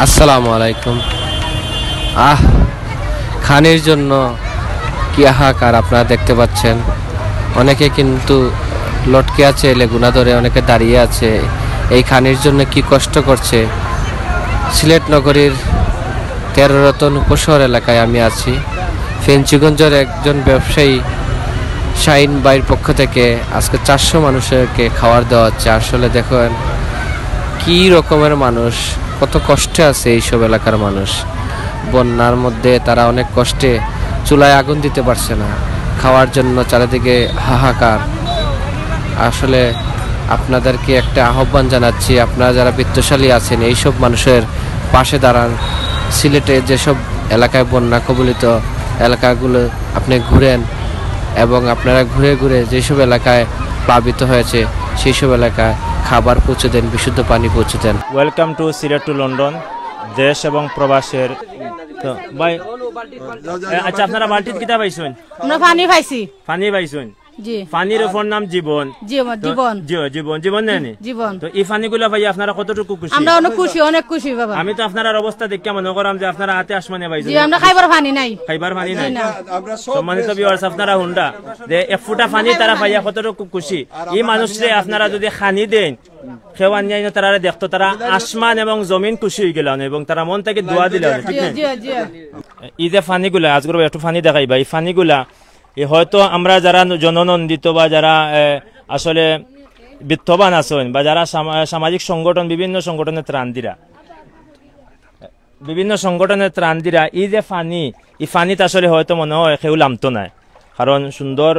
আসসালামু আলাইকুম। খানির জন্য কি হাহাকার আপনারা দেখতে পাচ্ছেন। অনেকে কিন্তু লটকে আছে, লেগুনা ধরে, অনেকে দাঁড়িয়ে আছে। এই খানির জন্য কি কষ্ট করছে। সিলেট নগরীর 13 রতন উপশহর এলাকায় আমি আছি। ফেঞ্চুগঞ্জের একজন ব্যবসায়ী শাহিন ভাইয়ের পক্ষ থেকে আজকে 400 মানুষকে খাবার দেওয়া হচ্ছে। আসলে দেখেন কি রকমের মানুষ, কত কষ্টে আছে এইসব এলাকার মানুষ। বন্যার মধ্যে তারা অনেক কষ্টে, চুলায় আগুন দিতে পারছে না, খাওয়ার জন্য চারিদিকে হাহাকার। আসলে আপনাদেরকে একটা আহ্বান জানাচ্ছি, আপনারা যারা বিত্তশালী আছেন এইসব মানুষের পাশে দাঁড়ান। সিলেটে যেসব এলাকায় বন্যা কবলিত এলাকাগুলো আপনি ঘুরেন এবং আপনারা ঘুরে ঘুরে যেসব এলাকায় প্লাবিত হয়েছে সেই সব এলাকায় খাবার পৌঁছে দেন, বিশুদ্ধ পানি পৌঁছে দেন। Welcome to Sylhet to London. দেশ এবং প্রবাসের ভাই, আচ্ছা আপনারা বালতিত কিতা পাইছেন? আমরা পানি পাইছি। পানি পাইছেন? জি। পানির উপর নাম জীবন। জীবন জীবন জীবন জীবন নেই জীবন। তো এই পানিগুলো ভাই আপনারা কতটুকু খুশি? আমরা অনেক খুশি বাবা। আমি তো আপনার অবস্থা দেখে মনে করাম যে আপনারা হাতে আসমানে পাইছেন। জি, আমরা খাইবার পানি নাই। খাইবার পানি নাই। সম্মানিত ভিউয়ার্স, আপনারা হুন্ডা যে এক ফুটা পানি তারা পাইয়া কতটুকু খুশি। এই মানুষরে আপনারা যদি খানি দেন, খেওয়া নিয়ে তারা দেখতো, তারা আসমান এবং জমিন খুশি হয়ে গেল এবং তারা মন থেকে দোয়া দিল। ঠিক না? এই যে পানিগুলা আজকের একটু পানি দেখাইবা, এই পানিগুলা হয়তো আমরা যারা জননন্দিত বা যারা আসলে বিত্তবান আছেন বা যারা সামাজিক সংগঠন, বিভিন্ন সংগঠনের ত্রাণ দিরা এই যে পানি, এই পানিতে আসলে হয়তো মনে হয় কেউ নামতো না, কারণ সুন্দর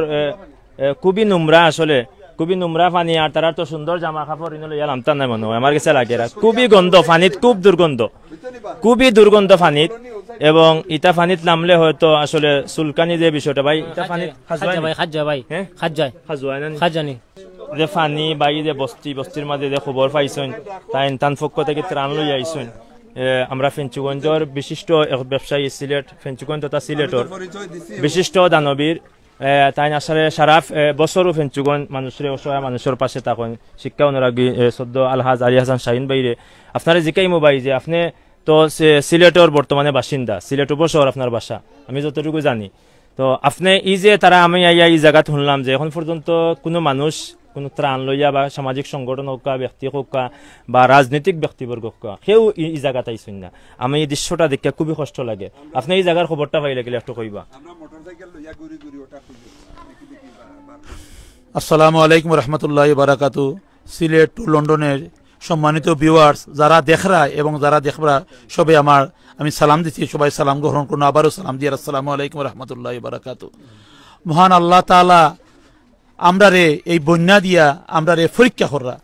খুবই নোংরা, আসলে খুবই নোংরা পানি। আর তারা তো সুন্দর জামা কাপড় ইয়া নামতা নাই মনে হয়, আমার কাছে লাগে। খুবই গন্ধ পানিত, খুবই দুর্গন্ধ পানিত। এবং ইটা পানিত নামলে হয়তো আসলে চুলকানি যে বিষয়টা ভাই, ইটা পানিত যে পানি বা যে বস্তির মাঝে যে খবর পাইছেন, তাই তান পক্ষ থেকে ত্রাণ লই আইছেন। আমরা ফেঞ্চুগঞ্জের বিশিষ্ট ব্যবসায়ী, সিলেট ফেঞ্চুগঞ্জ তথা সিলেটর বিশিষ্ট দানবীর, তাই আসলে সারা বছরও ফেঞ্চুগঞ্জ মানুষের, অসহায় মানুষের পাশে থাকেন। শিক্ষা অনুরাগী সদ্য আলহাজ আলী হাসান শাহিন ভাইরে আপনারা জিকাই মোবাই যে আপনি তো সিলেটের বর্তমানে বাসিন্দা, সিলেট উপশহর আপনার বাসা, আমি যতটুকু জানি। তো আপনি এই যে তারা, আমি এই জায়গাত শুনলাম যে এখন পর্যন্ত কোনো মানুষ কোনো ত্রাণ লইয়া বা সামাজিক সংগঠন হোক, ব্যক্তি হোক বা রাজনৈতিক ব্যক্তিবর্গ হোক, কেউ এই জায়গাত আইসেন না। আমি এই দৃশ্যটা দেখে খুবই কষ্ট লাগে। আপনি এই জায়গার খবরটা পাই লাগিলে একটু কইবা। আসসালামু আলাইকুম রহমতুল্লাহ বারাকাতু। সিলেট টু লন্ডনের সম্মানিত ভিউয়ার্স, যারা দেখরা এবং যারা দেখরা সবে আমি সালাম দিচ্ছি, সবাই সালাম গ্রহণ করুন। আবারও সালাম দিয়ে আসসালামু আলাইকুম রহমতুল্লাহ বারাকাতু। মহান আল্লাহ তাআলা আমরা রে এই বন্যা দিয়া আমরা রে পরীক্ষা কররা,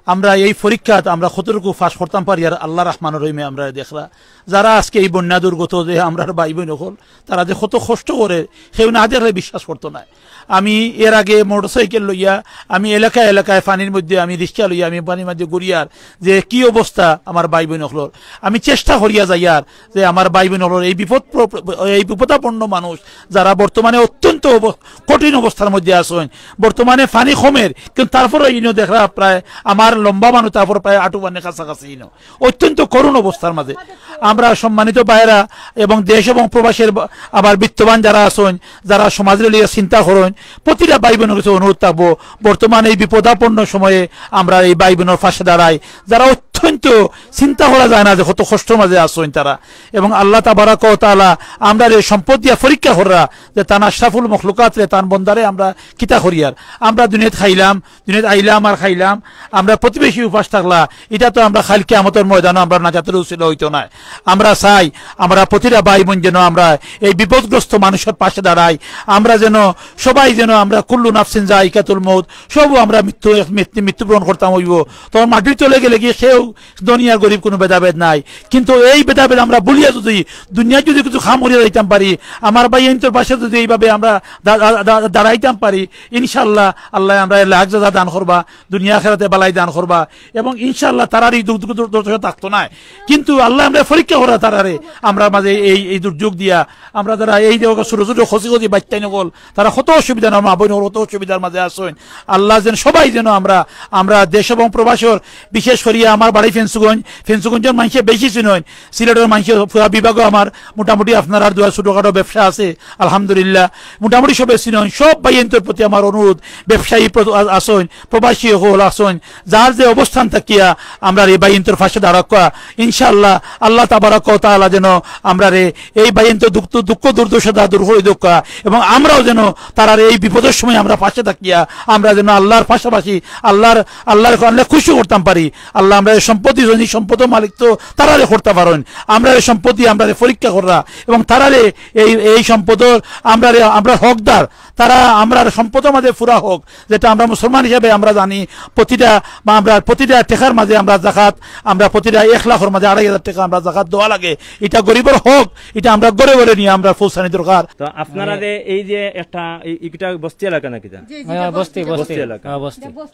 আমরা এই পরীক্ষাত আমরা কতটুকু ফাঁস করতাম পারি আর আল্লাহ রহমান রহিমে আমরা দেখরা। যারা আজকে এই বন্যা দুর্গত যে আমরা ভাই বোন হল, তারা যে কত কষ্ট করে সেও না দেখলে বিশ্বাস করতো না। আমি এর আগে মোটরসাইকেল লইয়া আমি এলাকায় পানির মধ্যে আমি রিক্সা লইয়া আমি পানির মধ্যে ঘুরিয়ার যে কি অবস্থা আমার ভাই বোন হলর, আমি চেষ্টা করিয়া যাইয়ার যে আমার ভাই বোন হলর এই বিপদাপন্ন মানুষ যারা বর্তমানে অত্যন্ত কঠিন অবস্থার মধ্যে আসেন। বর্তমানে পানি কমের, কিন্তু তারপরে ইনো দেখরা প্রায় আমার লম্বা মানুষ, তারপর প্রায় আটু বানের কাছাকাছি ইনো অত্যন্ত করুণ অবস্থার মাঝে। আমরা সম্মানিত ভাইয়েরা এবং দেশ এবং প্রবাসের আবার বিত্তবান যারা আছেন, যারা সমাজের লিয়ে চিন্তা করেন, প্রতিটা ভাই বোনের কাছে অনুরোধ থাকবো, বর্তমানে এই বিপদাপন্ন সময়ে আমরা এই ভাই বোনের পাশে দাঁড়াই, যারা অত্যন্ত চিন্তা করা যায় না যে কত কষ্টের মাঝে আসেন তারা। এবং আল্লাহ তাবারাক ওয়া তাআলা আমরা এই সম্পদ দিয়া পরীক্ষা করা যে তান আশরাফুল মখলুকাত রে, তান বন্দারে আমরা কিতা করিয়ার। আমরা দুনিয়াত খাইলাম, দুনিয়াত আইলাম আর খাইলাম, আমরা প্রতিবেশী উপাস থাকলা, এটা তো আমরা খাইল কিয়ামতের ময়দানে আমরা নাজাতের উসিলা হইতো না। আমরা চাই আমরা প্রতিটা ভাই বোন যেন আমরা এই বিপদগ্রস্ত মানুষের পাশে দাঁড়াই। আমরা যেন সবাই যেন আমরা কুল্লু নাফসিন যায়িকাতুল মউত, সবও আমরা মৃত্যুবরণ করতাম হইব। তখন মাটির চলে গেলে গিয়ে সেও দুনিয়ার গরিব কোনো ভেদাভেদ নাই। কিন্তু এই ভেদাভেদ আমরা বলিয়া যদি দুনিয়ায় যদি কিছু খামরিয়া যাইতাম পারি, আমার ভাই এনতর পাশে যদি এইভাবে আমরা দাঁড়াইতাম পারি, ইনশাল্লাহ আল্লাহ আমরা লাখ জাযা দান করবা, দুনিয়া আখিরাতে বালাই দান করবা এবং ইনশাল্লাহ তারার এই দুর্যোগ থাকতো না। কিন্তু আল্লাহ আমরা পরীক্ষা করা তারারে আমরা মাঝে এই দুর্যোগ দিয়া আমরা যারা এই ছোট ছোট খসি বাচ্চাই নকল, তারা কত অসুবিধা না মা বোন কত অসুবিধার মাঝে আসেন। আল্লাহ যেন সবাই যেন আমরা দেশ এবং প্রবাসের বিশেষ করিয়া আমার বাড়ি ফেন্সুগঞ্জের মানুষে বেশি চিনেন, সিলেটের মানুষের পুরা বিভাগও আমার মোটামুটি আপনার আর 2 ছোটখাটো ব্যবসা আছে আলহামদুলিল্লাহ, মোটামুটি সবে চিনেন। সব ভাইয়ের প্রতি আমার অনুরোধ, ব্যবসায়ী আসন, প্রবাসী হল আসন, যার যে অবস্থান থাকিয়া আমরা এই ভাইয়ের পাশে দাঁড়াকা ইনশাআল্লাহ আল্লাহ তাবারাক ওয়া তাআলা যেন আমরা এই ভাইয়ের দুঃখ দুর্দশা দূর করে দোকা, এবং আমরাও যেন তারার এই বিপদের সময় আমরা পাশে থাকিয়া আমরা যেন আল্লাহর পাশাপাশি আল্লাহর খুশি করতাম পারি। আল্লাহ আমরা সম্পত্তি যদি সম্পদ মালিক তো তারারে করতে পারেন, আমরা সম্পত্তি আমরা পরীক্ষা করা এবং তারারে এই সম্পদ আমরা হকদার, তারা আমরা সম্পদের মাঝে পুরা হোক, যেটা আমরা মুসলমান হিসাবে আমরা জানি প্রতিটা টেকার মাঝে আমরা জাকাত, আমরা প্রতিটা 1 লাখের মাঝে 2,500 টাকা আমরা জাকাত দেওয়া লাগে। এটা গরিবের হক, এটা আমরা গড়ে গড়ে নিয়ে আমরা পৌঁছানি দরকার। তো আপনারা এই যে একটা বস্তি এলাকা নাকি বস্তি এলাকা,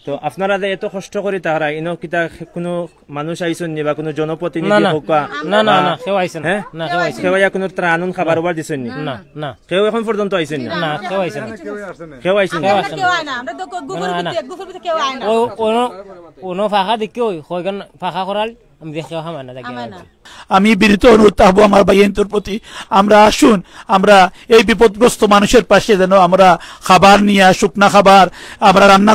তো আপনারা এত কষ্ট করি তাহারা ইনো কিতা কোনো মানুষ আইসন নি বা কোনো জনপ্রতিনিধি হোক না না না কেউ আইছেন না, কেউ কোনো ত্রাণ খাবার ওবার দিছেন নি? না কেউ এখন পর্যন্ত আইছেন না, কেউ আইছেন না, কেউ আইছেন না। কোনো ফাঁকা দেখি ফাঁকা করাল আমি দেখে হামানা দেখি। আমি বিনীত অনুরোধ থাকবো আমার ভাইয়ের প্রতি, আমরা আসুন আমরা এই বিপদগ্রস্ত মানুষের পাশে যেন আমরা খাবার নিয়ে, শুকনা খাবার আমরা রান্না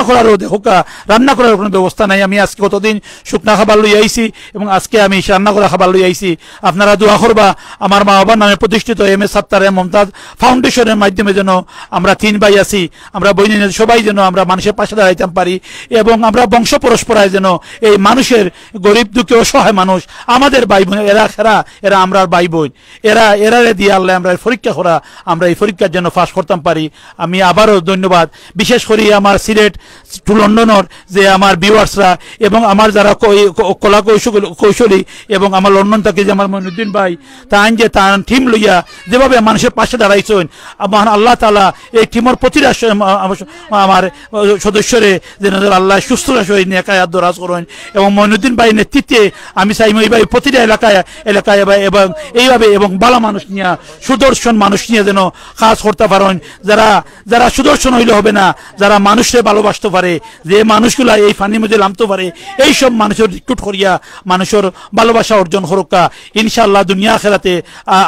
করারও দেখোকা, রান্না করার কোনো ব্যবস্থা নাই। আমি আজকে কতদিন শুকনা খাবার লই আইছি এবং আজকে আমি রান্না করা খাবার লই আইছি। আপনারা দোয়া করবা আমার মা বাবার নামে প্রতিষ্ঠিত MS সাত্তার মমতাজ ফাউন্ডেশনের মাধ্যমে যেন আমরা 3 ভাই আছি, আমরা বই সবাই যেন আমরা মানুষের পাশে দাঁড়াইতে পারি এবং আমরা বংশ পরস্পরায় যেন এই মানুষের গরিব দুঃখী অসহায় মানুষ আমাদের ভাই বোন, এরা আমরা ভাই বোন, এরা দিয়ে আল্লাহ আমরা পরীক্ষা করা, আমরা এই পরীক্ষার জন্য পাস করতাম পারি। আমি আবারও ধন্যবাদ বিশেষ করে আমার সিলেট টু লন্ডনের যে আমার ভিউয়ার্সরা এবং আমার যারা কলা কৌশলী এবং আমার লন্ডন থেকে যে আমার মইনুদ্দিন ভাই তার টিম লইয়া যেভাবে মানুষের পাশে দাঁড়াইছেন, আমার আল্লাহ তাআলা এই টিমের প্রতিটা আমার সদস্যরে যেন আল্লাহ সুস্থ সহিত নেকায়াত দরাজ করেন এবং মইনুদ্দিন ভাই নেতৃত্বে আমি চাই এই ভাই প্রতিটা এলাকায় এবং এইভাবে এবং ভালো মানুষ নিয়ে সুদর্শন মানুষ নিয়ে যেন কাজ করতে পারেন, যারা সুদর্শন হইলে হবে না, যারা মানুষকে ভালোবাসতে পারে, যে মানুষগুলা এই ফানির মধ্যে নামতে পারে, এইসব মানুষের রিক্রুট করিয়া মানুষের ভালোবাসা অর্জন করুকা ইনশাআল্লাহ। দুনিয়া আখিরাতে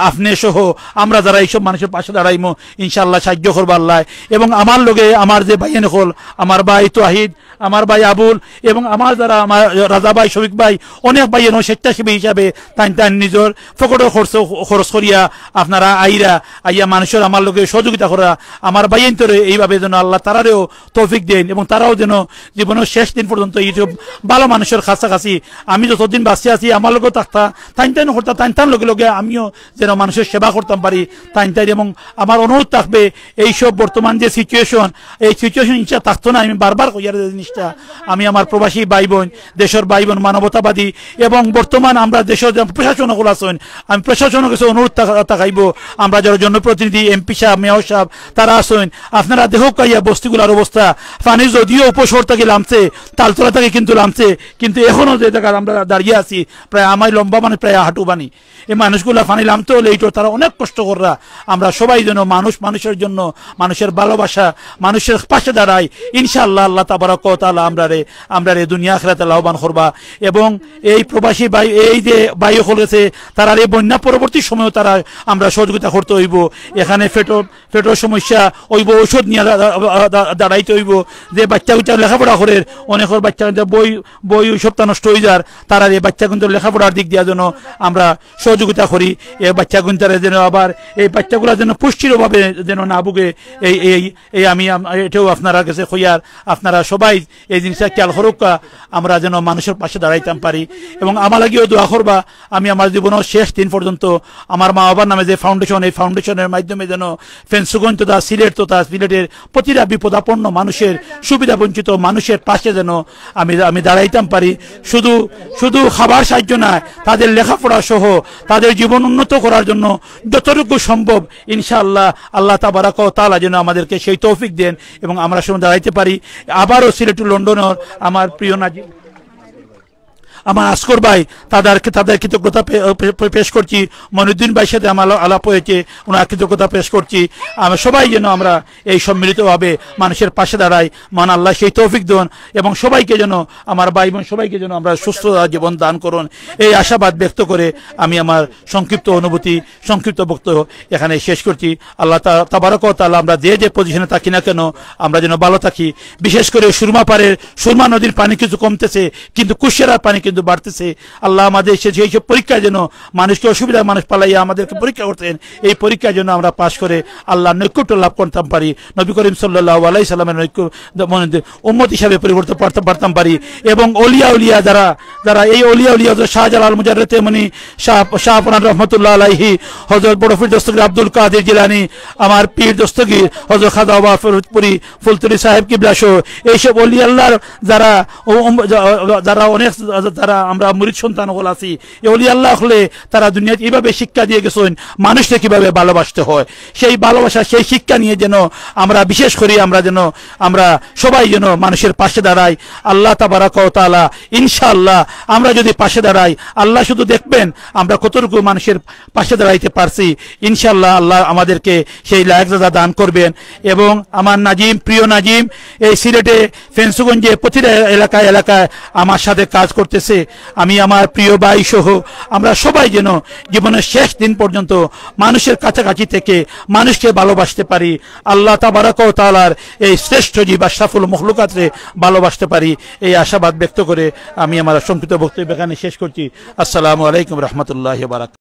আপনি সহ আমরা যারা এইসব মানুষের পাশে দাঁড়াইমো ইনশাআল্লাহ সাহায্য করবো আল্লাহ। এবং আমার লগে আমার যে ভাই হল আমার ভাই তোহিদ, আমার ভাই আবুল এবং আমার যারা আমার রাজা ভাই, শফিক ভাই, অনেক ভাই স্বেচ্ছাসেবী হিসাবে তাই নিজের ফকটের খরচ করিয়া আপনারা আইয়া মানুষের আমার লোকে সহযোগিতা করা আমার ভাইয়ের এইভাবে যেন আল্লাহ তারারেও তৌফিক দেন এবং তারাও যেন জীবনের শেষ দিন পর্যন্ত এইসব ভালো মানুষের কাছাকাছি আমি যতদিন বাঁচিয়ে আছি আমার লোকেও থাকতা তাই করতাম, তাই লগে লগে আমিও যেন মানুষের সেবা করতাম পারি তাই। এবং আমার অনুরোধ থাকবে এইসব বর্তমান যে সিচুয়েশন, এই সিচুয়েশন ইচ্ছা থাকতো না। আমি বারবার কইয়ার জিনিসটা, আমি আমার প্রবাসী ভাই বোন, দেশের ভাই বোন, মানবতাবাদী এবং বর্তমান আমরা দেশের প্রশাসন সকল আছেন, আমি প্রশাসনের কাছে অনুরোধ থাকাইব, আমরা যারা জনপ্রতিনিধি MP সাহেব, মেয়র সাহেব তারা আছেন, আপনারা দেখো কাইয়া বস্তিগুলার অবস্থা, পানি যদিও উপশহর থেকে নামছে, তালতলা থেকে কিন্তু নামছে, কিন্তু এখনো যে জায়গায় আমরা দাঁড়িয়ে আছি প্রায় আমার লম্বা মানে প্রায় হাঁটু বানি, এই মানুষগুলা পানি নামতে হলে এইটো তারা অনেক কষ্ট করা। আমরা সবাই যেন মানুষের জন্য, মানুষের ভালোবাসা, মানুষের পাশে দাঁড়াই ইনশাআল্লাহ। আল্লাহ তাবারাক ওয়া তাআলা আমরা দুনিয়া আখিরাতে লাভবান করবা। এবং এই প্রবাসী ভাই, এই যে ভাই হলেছে তারা এই বন্যা পরবর্তী সময় তারা আমরা সহযোগিতা করতে হইব। এখানে পেটের সমস্যা হইব, ঔষধ নিয়ে দাঁড়াইতে হইব। যে বাচ্চা লেখাপড়া করে, অনেকের বাচ্চা বই সপ্তাহ নষ্ট হয়ে যার, তারা এই বাচ্চা কিন্তু লেখাপড়ার দিক দিয়া যেন আমরা সহযোগিতা করি। এই বাচ্চা গুঞ্জারে যেন আবার এই বাচ্চাগুলা যেন পুষ্টির অভাবে যেন না ভুগে, এই আমি এটাও আপনারা কাছে কইয়ার, আপনারা সবাই এই জিনিসটা খেয়াল করুকা, আমরা যেন মানুষের পাশে দাঁড়াইতাম পারি। এবং আমার লাগেও দোয়া করবা, আমি আমার জীবনের শেষ দিন পর্যন্ত আমার মা বাবার নামে যে ফাউন্ডেশন, এই ফাউন্ডেশনের মাধ্যমে যেন ফেন্সুগঞ্জ তথা সিলেটের প্রতিটা বিপদাপন্ন মানুষের, সুবিধা বঞ্চিত মানুষের পাশে যেন আমি দাঁড়াইতাম পারি। শুধু খাবার সাহায্য নয়, তাদের লেখাপড়া সহ তাদের জীবন উন্নত করার জন্য যতটুকু সম্ভব ইনশাআল্লাহ আল্লাহ তাবারাক ওয়া তাআলা যেন আমাদেরকে সেই তৌফিক দেন এবং আমরা সময় দাঁড়াইতে পারি। আবারও সিলেট টু লন্ডনের আমার প্রিয় নাজিম, আমার আসকর ভাই তাদের কৃতজ্ঞতা পেশ করছি। মনিউদ্দিন ভাইয়ের সাথে আমার আলাপ হয়েছে, ওনার কৃতজ্ঞতা পেশ করছি। আমরা সবাই যেন আমরা এই সম্মিলিতভাবে মানুষের পাশে দাঁড়াই, মান আল্লাহ সেই তৌফিক দেন এবং সবাইকে যেন আমার ভাই বোন সবাইকে যেন আমরা সুস্থ জীবন দান করুন, এই আশাবাদ ব্যক্ত করে আমি আমার সংক্ষিপ্ত বক্তব্য এখানে শেষ করছি। আল্লাহ তাবারক ওয়া তাআলা আমরা যে পজিশনে থাকি না কেন আমরা যেন ভালো থাকি। বিশেষ করে সুরমা নদীর পানি কিছু কমতেছে, কিন্তু কুশিয়ারার পানি কিন্তু বাড়তেছে। আল্লাহ আমাদের সেই সব পরীক্ষায় যেন মানুষকে অসুবিধার মানুষ পালাইয়া আমাদেরকে পরীক্ষা করতেন, এই পরীক্ষায় যেন আমরা পাশ করে আল্লাহর নৈকট্য লাভ করতাম পারি, নবী করিম সাল্লাল্লাহু আলাইহি সাল্লামের উম্মত হিসাবে পরিবর্তন পারতাম পারি। এবং অলিয়া যারা এই অলিয়া শাহজালাল মুজাররদ তেমনি শাহ পরান রহমতুল্লাহ আলাইহি, হযরত বড় পীর দস্তগীর আব্দুল কাদের জিলানী, আমার পীর দস্তগীর হযরত খাজা বাবা ফরিদপুরি ফুলতুরি সাহেব কিবলা সহ এইসব অলি আল্লাহর যারা আমরা মুরিদ সন্তান হল আছি, এই অলি আল্লাহ হলে তারা দুনিয়াতে এইভাবে শিক্ষা দিয়ে গেছেন মানুষকে কিভাবে ভালোবাসতে হয়। সেই ভালোবাসা সেই শিক্ষা নিয়ে যেন আমরা বিশেষ করে আমরা সবাই যেন মানুষের পাশে দাঁড়াই। আল্লাহ তাবারাক ওয়া তাআলা ইনশাআল্লাহ আমরা যদি পাশে দাঁড়াই, আল্লাহ শুধু দেখবেন আমরা কতটুকু মানুষের পাশে দাঁড়াইতে পারছি। ইনশাআল্লাহ আল্লাহ আমাদেরকে সেই লায়ক দান করবেন। এবং আমার প্রিয় নাজিম এই সিলেটে ফেন্সুগঞ্জে প্রতিটা এলাকায় আমার সাথে কাজ করতেছে। আমি আমার প্রিয় ভাই সহ আমরা সবাই যেন জীবনের শেষ দিন পর্যন্ত মানুষের কাছাকাছি থেকে মানুষকে ভালোবাসতে পারি, আল্লাহ তাবারাক ওয়া তাআলার এই শ্রেষ্ঠ জীব আশরাফুল মখলুকাতকে ভালোবাসতে পারি, এই আশাবাদ ব্যক্ত করে আমি আমার সংক্ষিপ্ত বক্তব্য এখানে শেষ করছি। আসসালামু আলাইকুম রহমতুল্লাহি ওয়া বারাকাতুহু।